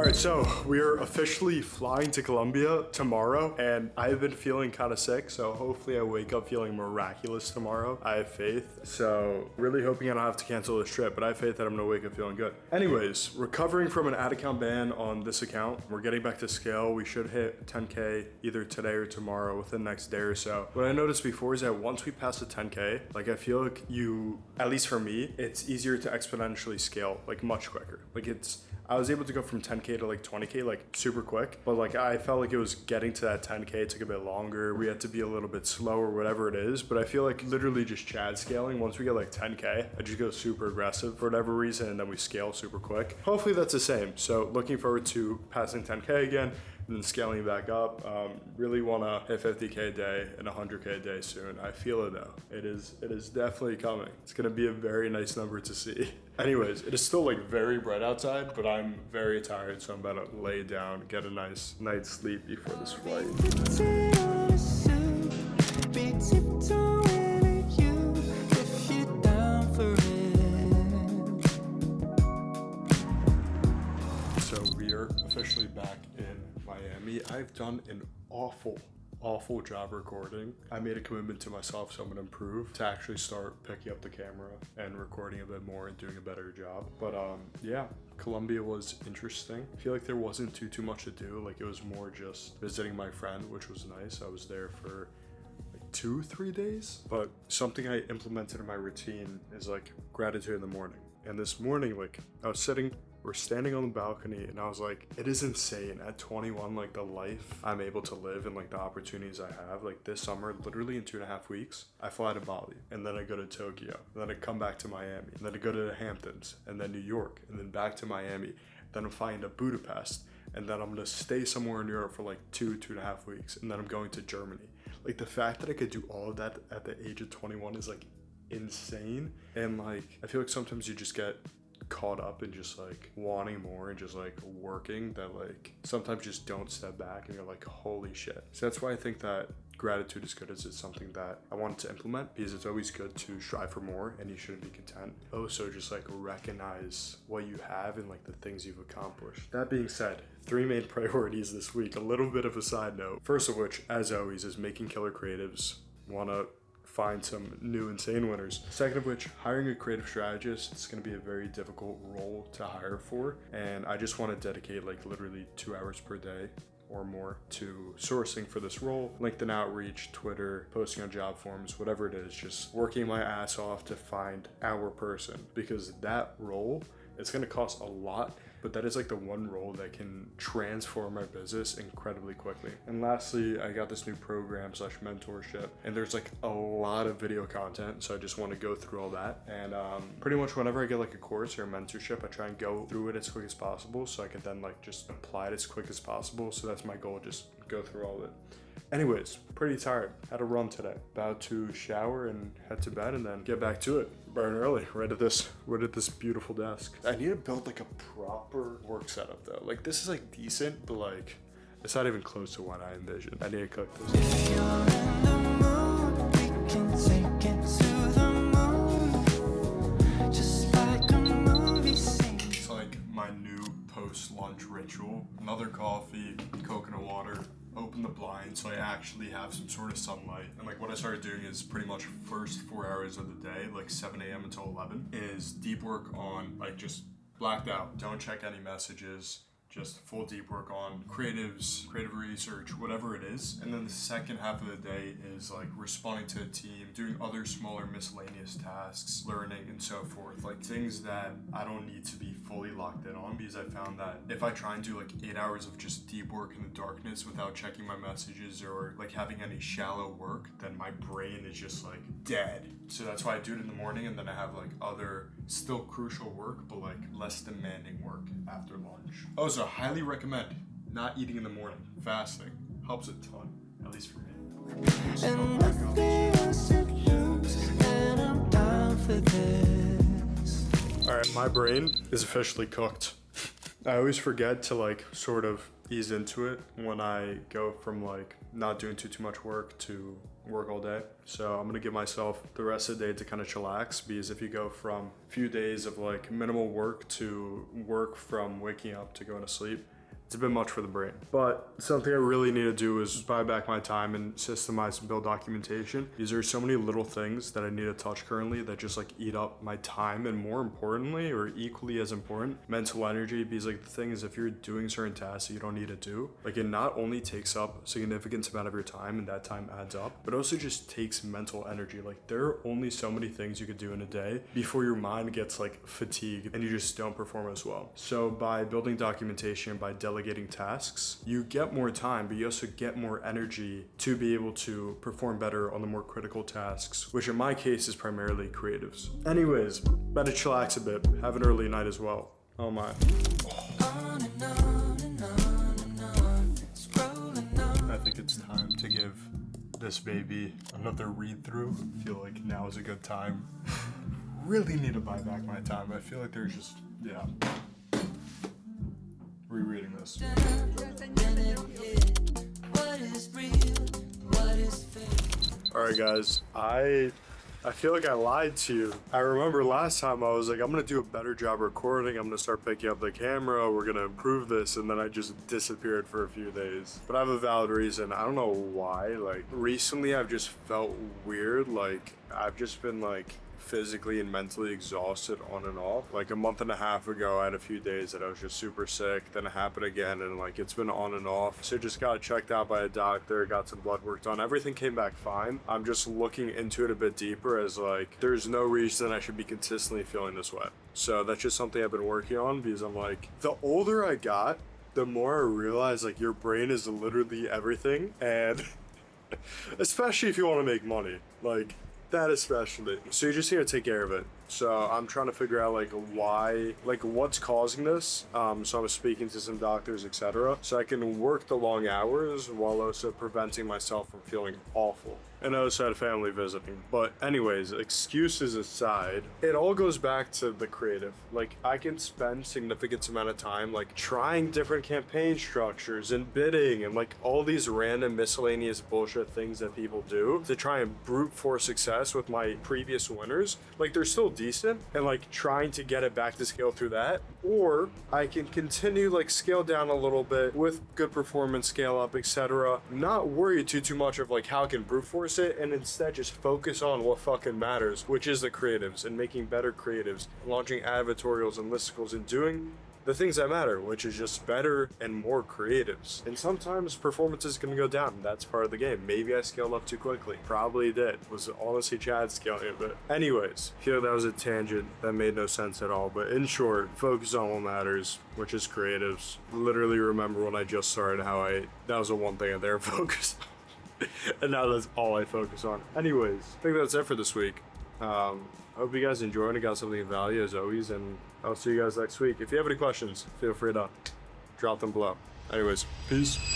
right, so we are officially flying to Colombia tomorrow, and I've been feeling kind of sick, so hopefully I wake up feeling miraculous tomorrow. I have faith. So really hoping I don't have to cancel this trip, but I have faith that I'm gonna wake up feeling good. Anyways, recovering from an ad account ban on this account. We're getting back to scale. We should hit 10K either today or tomorrow within the next day or so. What I noticed before is that once we pass the 10K, like I feel like at least for me, it's easier to exponentially scale, like much quicker. I was able to go from 10K to like 20K like super quick, but like I felt like it was getting to that 10K took a bit longer. We had to be a little bit slower, whatever it is. But I feel like literally just Chad scaling, once we get like 10K, I just go super aggressive for whatever reason, and then we scale super quick. Hopefully that's the same. So looking forward to passing 10K again and then scaling back up. Really wanna hit 50K a day and 100K a day soon. I feel it though. It is definitely coming. It's gonna be a very nice number to see. Anyways, it is still like very bright outside, but I'm very tired, so I'm about to lay down, get a nice night's sleep before this flight. So we are officially back in Miami. I've done an awful job recording. I made a commitment to myself, so I'm gonna improve to actually start picking up the camera and recording a bit more and doing a better job. But yeah, Colombia was interesting. I feel like there wasn't too much to do. Like it was more just visiting my friend, which was nice. I was there for like 2-3 days. But something I implemented in my routine is like gratitude in the morning. And this morning, like we're standing on the balcony, and I was like, it is insane at 21, like the life I'm able to live and like the opportunities I have. Like this summer, literally in 2.5 weeks, I fly to Bali, and then I go to Tokyo, and then I come back to Miami, and then I go to the Hamptons, and then New York, and then back to Miami. Then I'm flying to Budapest, and then I'm gonna stay somewhere in Europe for like 2.5 weeks, and then I'm going to Germany. Like the fact that I could do all of that at the age of 21 is like insane. And like I feel like sometimes you just get caught up in just like wanting more and just like working, that like sometimes just don't step back and you're like, holy shit. So that's why I think that gratitude is good, as it's something that I wanted to implement, because it's always good to strive for more and you shouldn't be content. Also just like recognize what you have and like the things you've accomplished. That being said, 3 main priorities this week, a little bit of a side note. First of which, as always, is making killer creatives. Wanna find some new insane winners. Second of which, hiring a creative strategist. It's going to be a very difficult role to hire for, and I just want to dedicate like literally 2 hours per day or more to sourcing for this role. LinkedIn outreach, Twitter, posting on job forums, whatever it is, just working my ass off to find our person, because that role, it's going to cost a lot, but that is like the one role that can transform my business incredibly quickly. And lastly, I got this new program / mentorship, and there's like a lot of video content, so I just want to go through all that. And pretty much whenever I get like a course or a mentorship, I try and go through it as quick as possible so I can then like just apply it as quick as possible. So that's my goal, just go through all of it. Anyways, pretty tired. Had a run today. About to shower and head to bed and then get back to it. Burn early, right at this beautiful desk. I need to build like a proper work setup though. Like this is like decent, but like it's not even close to what I envisioned. I need to cook this. If you're in the mood, we can take it to the moon. Just like a movie scene. It's like my new post-lunch ritual. Another coffee, coconut water, open the blinds so I actually have some sort of sunlight. And like what I started doing is pretty much first 4 hours of the day, like 7 a.m. until 11, is deep work on like just blacked out. Don't check any messages. Just full deep work on creatives, creative research, whatever it is. And then the second half of the day is like responding to a team, doing other smaller miscellaneous tasks, learning and so forth. Like things that I don't need to be fully locked in on, because I found that if I try and do like 8 hours of just deep work in the darkness without checking my messages or like having any shallow work, then my brain is just like dead. So that's why I do it in the morning, and then I have like other still crucial work, but like less demanding work after lunch. Also, highly recommend not eating in the morning. Fasting helps a ton, at least for me. And nothing else to lose, and I'm down for this. All right, my brain is officially cooked. I always forget to like sort of ease into it when I go from like not doing too much work to work all day. So I'm gonna give myself the rest of the day to kind of chillax, because if you go from a few days of like minimal work to work from waking up to going to sleep, It's a bit much for the brain. But something I really need to do is buy back my time and systemize and build documentation. These are so many little things that I need to touch currently that just like eat up my time, and more importantly, or equally as important, mental energy. Because like the thing is, if you're doing certain tasks that you don't need to do, like it not only takes up a significant amount of your time and that time adds up, but also just takes mental energy. Like there are only so many things you could do in a day before your mind gets like fatigued and you just don't perform as well. So by building documentation, by delegating tasks, you get more time, but you also get more energy to be able to perform better on the more critical tasks, which in my case is primarily creatives. Anyways, better chillax a bit, have an early night as well. Oh my. On and on and on and on, scrolling on. I think it's time to give this baby another read through. I feel like now is a good time. Really need to buy back my time. I feel like there's just, rereading this. What is real? What is fake? Alright guys, I feel like I lied to you. I remember last time I was like, I'm gonna do a better job recording, I'm gonna start picking up the camera, we're gonna improve this, and then I just disappeared for a few days. But I have a valid reason. I don't know why. Like recently I've just felt weird. Like I've just been like physically and mentally exhausted on and off. Like a month and a half ago, I had a few days that I was just super sick. Then it happened again, and like it's been on and off. So just got checked out by a doctor, got some blood work done. Everything came back fine. I'm just looking into it a bit deeper as like there's no reason I should be consistently feeling this way. So that's just something I've been working on, because I'm like, the older I got, the more I realize like your brain is literally everything, and especially if you want to make money. Like that especially. So you just need to take care of it. So I'm trying to figure out like why, like what's causing this. So I'm speaking to some doctors, etc. So I can work the long hours while also preventing myself from feeling awful. And I also had family visiting. But anyways, excuses aside, it all goes back to the creative. Like I can spend significant amount of time like trying different campaign structures and bidding and like all these random miscellaneous bullshit things that people do to try and brute force success with my previous winners. Like they're still decent, and like trying to get it back to scale through that. Or I can continue like scale down a little bit with good performance, scale up, etc. Not worry too much of like how I can brute force it, and instead just focus on what fucking matters, which is the creatives and making better creatives, launching advertorials and listicles and doing the things that matter, which is just better and more creatives. And sometimes performance is gonna go down. That's part of the game. Maybe I scaled up too quickly. Probably did. Was honestly Chad scaling it, but anyways, I feel that was a tangent that made no sense at all. But in short, focus on what matters, which is creatives. Literally remember when I just started how that was the one thing I there focused on. And now that's all I focus on. Anyways, I think that's it for this week. Hope you guys enjoyed and got something of value as always, and I'll see you guys next week. If you have any questions, feel free to drop them below. Anyways, peace.